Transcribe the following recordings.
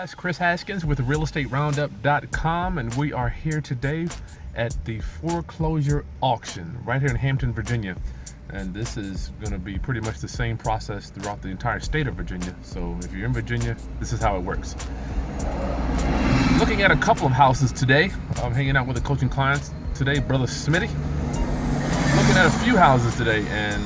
Guys, Chris Haskins with realestateroundup.com, and we are here today at the foreclosure auction right here in Hampton, Virginia. And this is going to be pretty much the same process throughout the entire state of Virginia. So if you're in Virginia, this is how it works. Looking at a couple of houses today. I'm hanging out with the coaching clients today, Brother Smitty. Looking at a few houses today, and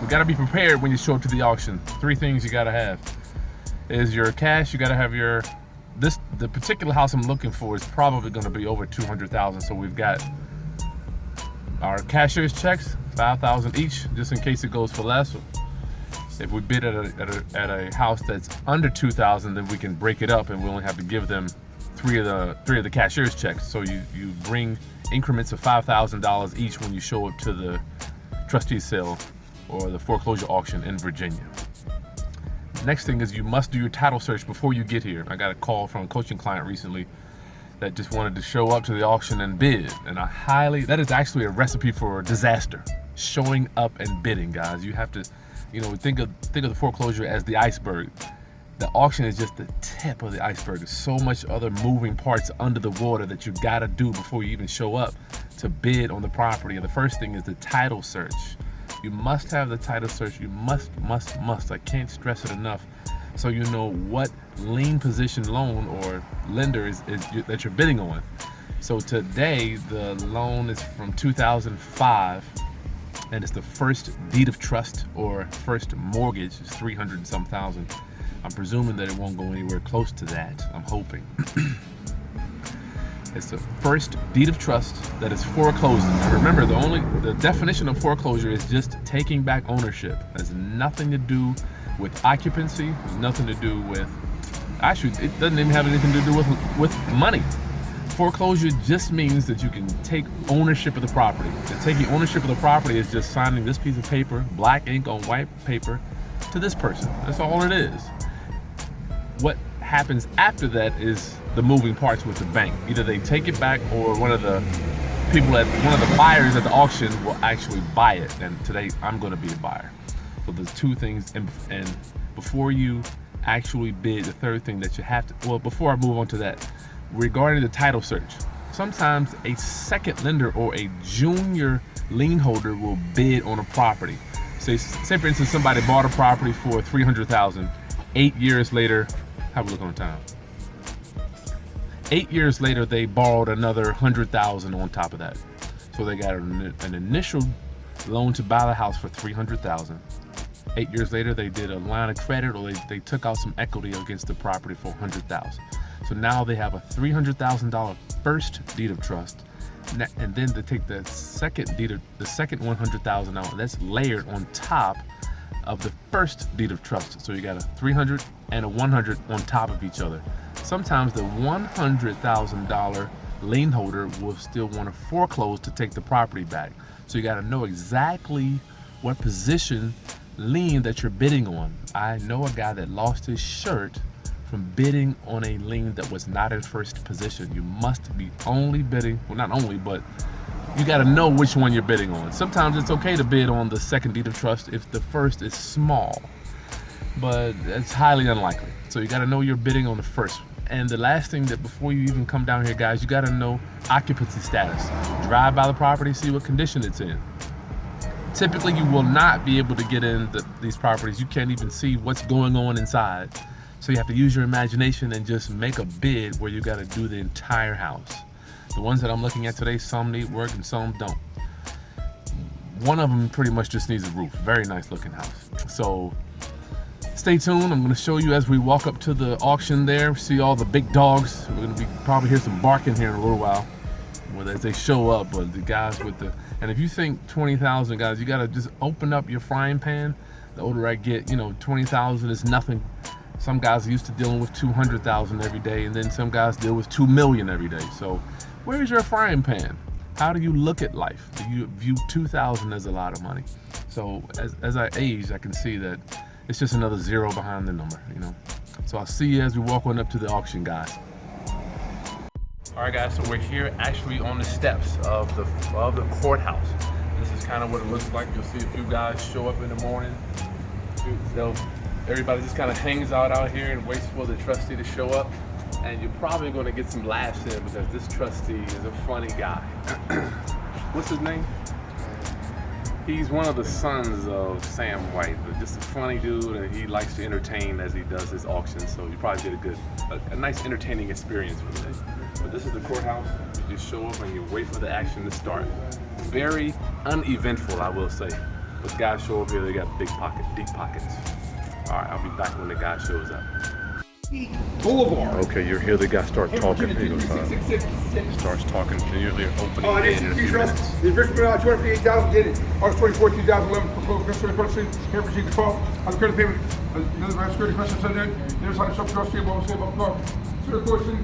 we got to be prepared when you show up to the auction. Three things you got to have is your cash. You got to have the particular house I'm looking for is probably going to be over 200,000. So we've got our cashier's checks, 5,000 each, just in case it goes for less. If we bid at a house that's under 2,000, then we can break it up, and we only have to give them three of the cashier's checks. So you bring increments of $5,000 each when you show up to the trustee sale or the foreclosure auction in Virginia. Next thing is you must do your title search before you get here. I got a call from a coaching client recently that just wanted to show up to the auction and bid, and that is actually a recipe for disaster. Showing up and bidding, guys. You have to, think of the foreclosure as the iceberg. The auction is just the tip of the iceberg. There's so much other moving parts under the water that you gotta do before you even show up to bid on the property. And the first thing is the title search. You must have the title search. You must. I can't stress it enough. So you know what lien position loan or lender is that you're bidding on. So today the loan is from 2005, and it's the first deed of trust or first mortgage. It's 300 and some thousand. I'm presuming that it won't go anywhere close to that. I'm hoping. It's the first deed of trust that is foreclosed. Remember, the definition of foreclosure is just taking back ownership. It has nothing to do with occupancy. It has nothing to do with, actually, it doesn't even have anything to do with money. Foreclosure just means that you can take ownership of the property. And taking ownership of the property is just signing this piece of paper, black ink on white paper, to this person. That's all it is. What happens after that is the moving parts with the bank. Either they take it back, or one of the buyers at the auction will actually buy it. And today I'm going to be the buyer. So there's two things, and before you actually bid, the third thing that you have to, well, before I move on to that, regarding the title search, sometimes a second lender or a junior lien holder will bid on a property. Say for instance, somebody bought a property for 300,000. 8 years later, have a look on time. 8 years later, they borrowed another 100,000 on top of that. So they got an initial loan to buy the house for 300,000. 8 years later, they did a line of credit, or they took out some equity against the property for 100,000. So now they have a $300,000 first deed of trust, and then they take the second $100,000 out. That's layered on top of the first deed of trust. So you got a 300 and a 100 on top of each other. Sometimes the $100,000 lien holder will still want to foreclose to take the property back. So you got to know exactly what position lien that you're bidding on. I know a guy that lost his shirt from bidding on a lien that was not in first position. You must be only bidding, well, not only, but you got to know which one you're bidding on. Sometimes it's okay to bid on the second deed of trust if the first is small, but it's highly unlikely. So you got to know you're bidding on the first. And the last thing, that before you even come down here, guys, you got to know occupancy status. Drive by the property, see what condition it's in. Typically, you will not be able to get in these properties. You can't even see what's going on inside. So you have to use your imagination and just make a bid where you got to do the entire house. The ones that I'm looking at today, some need work and some don't. One of them pretty much just needs a roof. Very nice looking house. So stay tuned. I'm going to show you as we walk up to the auction there. See all the big dogs. We're going to probably hear some barking here in a little while as they show up. But the guys and if you think 20,000, guys, you got to just open up your frying pan. The older I get, 20,000 is nothing. Some guys are used to dealing with 200,000 every day, and then some guys deal with 2 million every day. So where's your frying pan? How do you look at life? Do you view 2,000 as a lot of money? So as I age, I can see that it's just another zero behind the number, So I'll see you as we walk on up to the auction, guys. All right, guys, so we're here actually on the steps of the courthouse. This is kind of what it looks like. You'll see a few guys show up in the morning. They'll everybody just kind of hangs out here and waits for the trustee to show up. And you're probably going to get some laughs in because this trustee is a funny guy. What's his name? He's one of the sons of Sam White, but just a funny dude, and he likes to entertain as he does his auctions. So you probably get a nice entertaining experience for the day. But this is the courthouse. You just show up and you wait for the action to start. Very uneventful, I will say. But guys show up here, they got deep pockets. All right, I'll be back when the guy shows up. Boulevard. Okay, you're here. The guy starts talking. Here goes starts talking. You're opening in a few minutes. The investment amount $258,000 dated August 24, 2011. Proposed here for the 12. On the credit payment. Another security question said that. There's on the sub trustee of what about car. Sir Corson,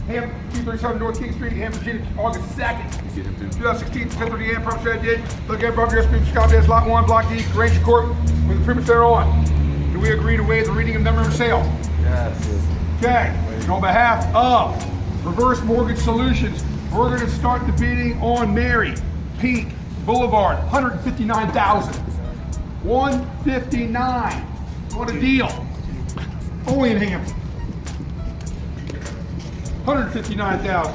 Ham, 237 North King Street, Ham, Virginia, August 2nd, 2016, 10:30 a.m. Property I did. Look at property SB Scott Dash Lot 1, Block D, Range Court, with the premise there on. Do we agree to waive the reading of number of sale? Yes. Okay, on behalf of Reverse Mortgage Solutions, we're going to start the bidding on Mary Peak Boulevard, $159,000. $159,000. What a deal. Only in Hampton. $159,000.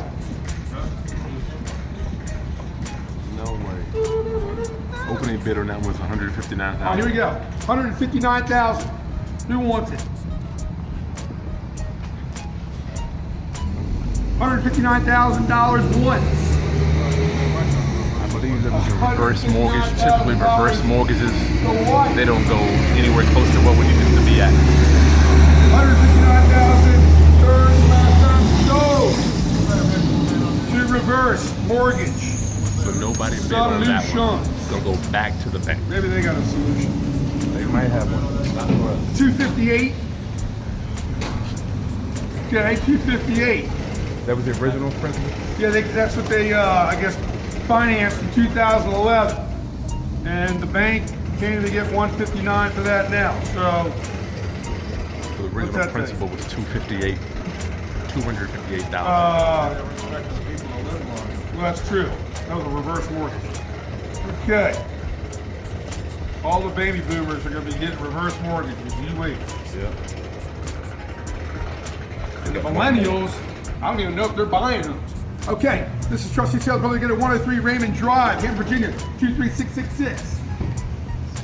No way. Opening bid on that was $159,000. All right, here we go. $159,000. Who wants it? $159,000 once. I believe that was a reverse mortgage. Typically, reverse mortgages, they don't go anywhere close to what we need them to be at. $159,000. Third and last time. To reverse mortgage. So nobody bid on that one. It's gonna go back to the bank. Maybe they got a solution. They might have one. Not for us. 258. Okay, 258. That was the original principal? Yeah, that's what they, I guess, financed in 2011. And the bank came to get $159 for that now. So The original principal was $258,000. Well, that's true. That was a reverse mortgage. Okay. All the baby boomers are going to be getting reverse mortgages. You wait. Yeah. And the millennials, I don't even know if they're buying those. Okay, this is Trustee Sales Public at 103 Raymond Drive, Hampton, Virginia, 23666.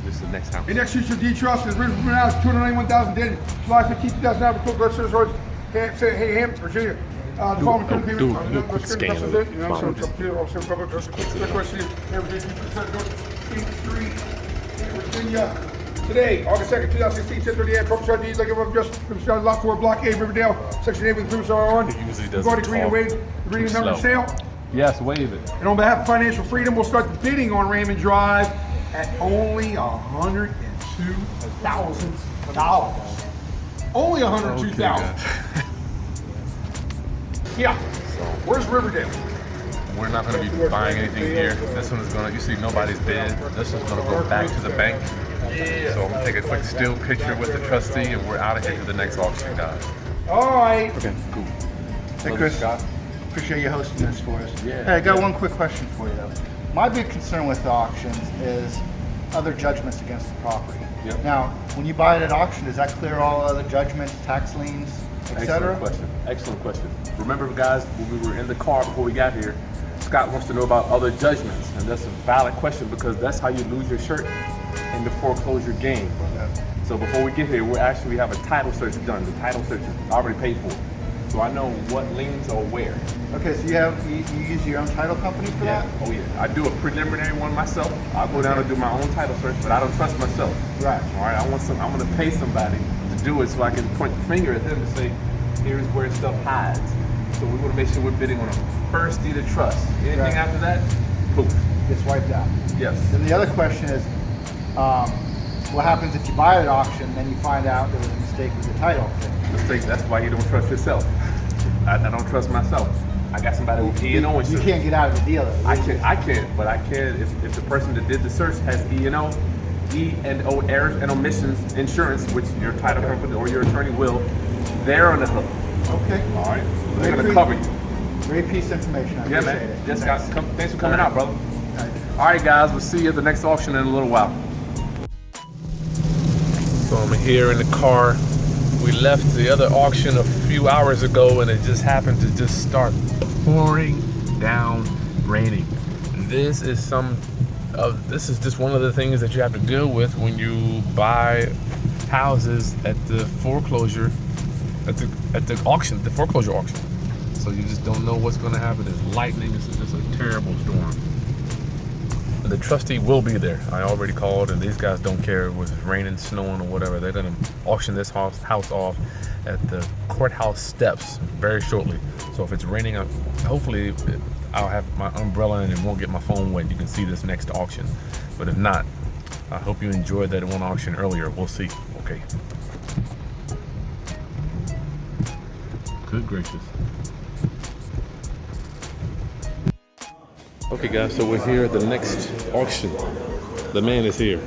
This is the next house. The next future deed trust is written out $291,000 dated July 15, 2009. Court Register's Road, Hampton, Virginia. The following credit payment. Do a quick scan of it. Virginia. Today, August 2nd, 2016, 10:30 a.m. Property deeds like I'm just from Lot 4, Block A, Riverdale, Section 8 with the premise are on. It usually doesn't We've already agreed to waive the reading number of sale. Yes, waive it. And on behalf of Financial Freedom, we'll start the bidding on Raymond Drive at only $102,000. Only $102,000. Yeah. So where's Riverdale? We're not going to be buying anything here. This one is going to, you see nobody's bid. This one's going to go back to the bank. Yeah. So I'm going to take a quick still picture with the trustee and we're out of here to the next auction, guys. All right. Okay, cool. Hey Chris, appreciate you hosting this for us. Yeah. Hey, I got one quick question for you though. My big concern with the auctions is other judgments against the property. Yep. Now, when you buy it at auction, does that clear all other judgments, tax liens, etc.? Excellent question. Excellent question. Remember, guys, when we were in the car before we got here, Scott wants to know about other judgments, and that's a valid question because that's how you lose your shirt in the foreclosure game. So before we get here, we actually have a title search done. The title search is already paid for, so I know what liens are where. Okay, so you use your own title company for that? Oh yeah. I do a preliminary one myself. I'll go down and do my own title search, but I don't trust myself. Right. All right. I'm going to pay somebody to do it so I can point the finger at them and say, here's where stuff hides. So we want to make sure we're bidding on a first deed of trust. Anything Right. after that, poof. Gets wiped out. Yes. Then the other question is, what happens if you buy it at auction, then you find out there was a mistake with the title? Mistake. That's why you don't trust yourself. I don't trust myself. I got somebody with E&O insurance. You can't get out of the deal. I can't, but I can if the person that did the search has E&O errors and omissions insurance, which your title company or your attorney will, they're on the hook. Okay. All right. They're going to cover you. Great piece of information. I appreciate it. Yes, guys. Thanks for coming out, brother. All right, guys. We'll see you at the next auction in a little while. So I'm here in the car. We left the other auction a few hours ago and it just happened to just start pouring down raining. This is just one of the things that you have to deal with when you buy houses at the foreclosure, at the auction, the foreclosure auction. So you just don't know what's going to happen. There's lightning. This is just a terrible storm. And the trustee will be there. I already called, and these guys don't care if it's raining, snowing, or whatever. They're going to auction this house off at the courthouse steps very shortly. So if it's raining, hopefully I'll have my umbrella and it won't get my phone wet. You can see this next auction. But if not, I hope you enjoyed that one auction earlier. We'll see. Okay. Good gracious. Okay guys, so we're here at the next auction. The man is here.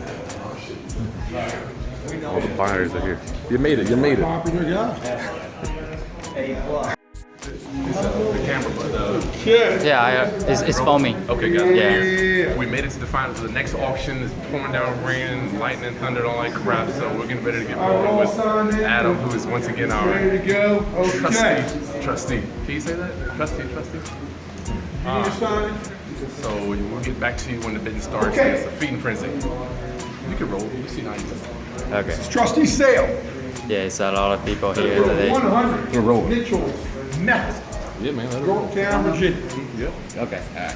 All the buyers are here. You made it, you made it. Popular guy. The camera, but Yeah, it's foaming. okay guys. Yeah. We made it to the next auction. It's pouring down rain, lightning, thunder, all that crap. So we're getting ready to get rolling with Adam, who is once again our Ready to go? Okay. trustee. Can you say that? Trustee. You need to sign it? So we'll get back to you when the bidding starts. Okay. It's a feeding frenzy. You can roll. We'll see how you go. Okay. It's trustee sale. Yeah, it's a lot of people here For today. 100 We're rolling. Mitchell's Method, Yeah, man. Let it roll. Yorktown, Virginia. Yep. Okay, alright.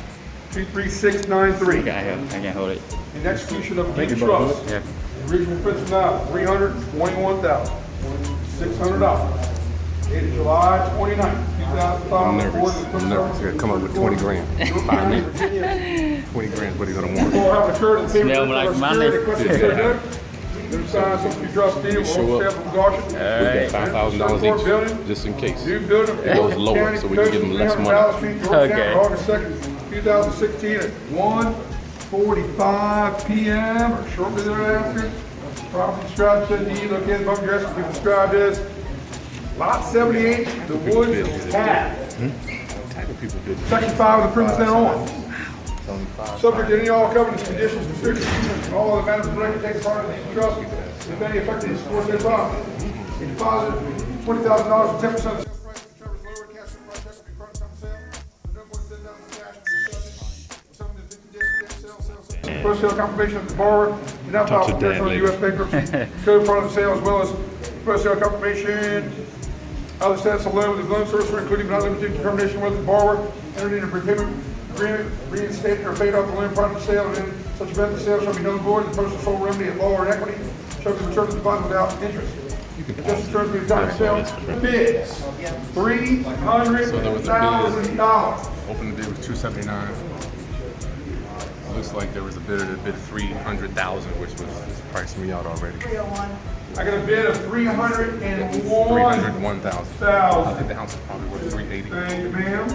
23693. Okay, I can hold it. In execution of a deed of you, brother. trust. Yeah. Original principal amount, $321,600. Dated July 29th, 2005. I'm nervous. I'm nervous. Here, come up with 20 grand. 5 minutes. 20 grand. What are you gonna want? Will have occurred in favor Smell of like the money. security. Question Yeah. good. Then sign something to trustee. We'll show up. hold sale from auction. We got $5,000 each, just in case. New building. It goes lower, so we can give them less money. Okay. August 2nd, 2016 at 1:45 p.m. or shortly thereafter. Property described said deed located above address will be described as Lot 78, the Woods Path. Title people bid. Section 5 of the premise thereon. Subject to any all covenants, conditions, restrictions, and all other matters directly take part in the trust, if any affected the course of property. A deposit, $20,000 and 10% of the sales price, whichever is lower, cash for the project will be part of the sale. No more than $10,000 cash will be subject. Something to 50 days, sale. First sale confirmation of the borrower, and now file for on the U.S. bankruptcy code part of the sale, as well as first sale confirmation. Other status of loan with the loan servicer, including but not limited to determination whether the borrower entered into a prepayment agreement, reinstated or paid off the loan prior to the sale, and in such event the sale shall be null and void, the personal sole remedy at law or in equity shall be returned to the deposit without interest. Just terms of the time of sale. Bids, $300,000. Open the bid was 279. Looks like there was a bidder that bid 300,000, which was pricing me out already. I got a bid of 301,000. 301,000. I think the house is probably worth 380. Thank you, ma'am.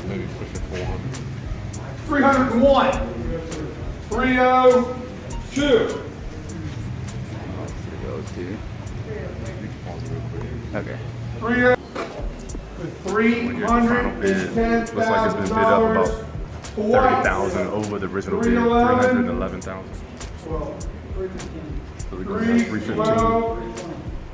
Maybe pushing 400. 301. 302. Okay. 300. Final bid. Looks like it's been bid up about 30,000 over the original bid. 311,000. So we're going to have 315.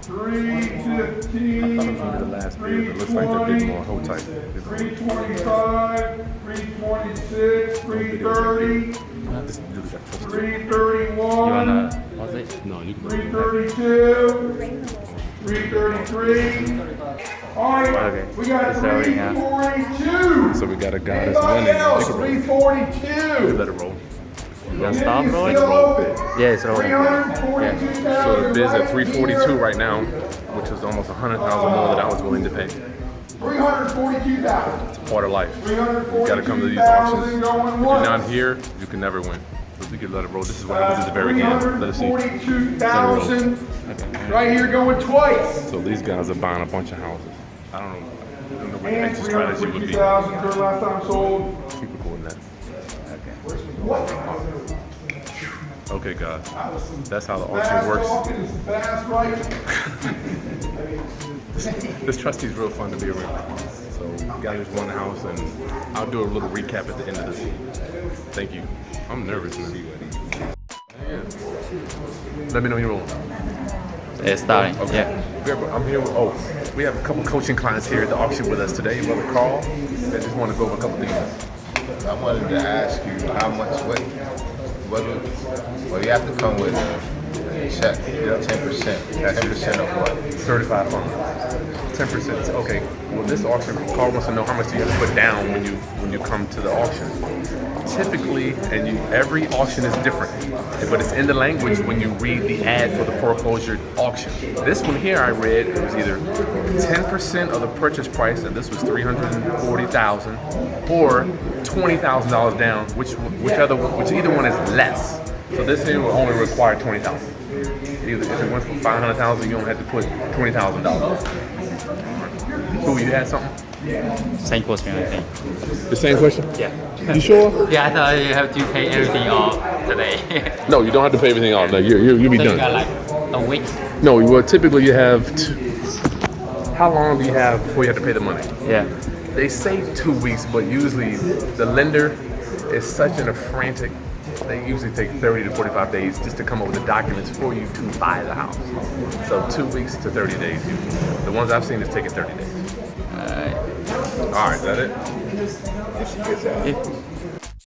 315. I thought it was going to be the last bid, but it looks like they're bidding more. Hold tight. 325, 326, 330, 331. You wanna, what's it? No, you can. 332, 333. All right, Okay. we got It's already now. 342. So we got a guy that's Anybody winning. else? You can roll. 342. Let it roll. You wanna stop It's rolling? still open. Yeah, it's rolling. 342,000. So the bid's at 342 right now, which is almost 100,000 more than I was willing to pay. 342,000. It's a part of life. You gotta come to these auctions. If you're not here, you can never win. So we can let it roll. This is what happens at the very end. Let us see. 342,000. Right here going twice. So these guys are buying a bunch of houses. I don't know what the And exit strategy would be. 342,000 third last time sold. Keep recording that. What? Okay, guys. That's how the auction Fast works. walking is fast right. This trustee's real fun to be around. So you guys just won the house, and I'll do a little recap at the end of this. Thank you. I'm nervous, man. Let me know your role. It's starting. Okay. Yeah. I'm here with, we have a couple coaching clients here at the auction with us today. Brother Carl, I just want to go over a couple things. I wanted to ask you how much, well, you have to come with a check, 10%. 10% of what? Certified fund. 10%. Okay. Well, this auction, Carl wants to know how much do you have to put down when you come to the auction. Typically, every auction is different, but it's in the language when you read the ad for the foreclosure auction. This one here I read, it was either 10% of the purchase price, and this was $340,000, or $20,000 down, which either one is less. So this here will only require $20,000. Either if it went for $500,000, you don't have to put $20,000. Cool, you had something? Same question, I think. The same question? Yeah. You sure? Yeah, I thought you have to pay everything off today. No, you don't have to pay everything off. No, you'll be So done. you got like a week. No, well, typically you have how long do you have before you have to pay the money? Yeah. They say 2 weeks, but usually the lender is such in a frantic, they usually take 30 to 45 days just to come up with the documents for you to buy the house. So 2 weeks to 30 days usually. The ones I've seen is taking 30 days. Alright. All right, is that it? Yes, you get that. Yeah.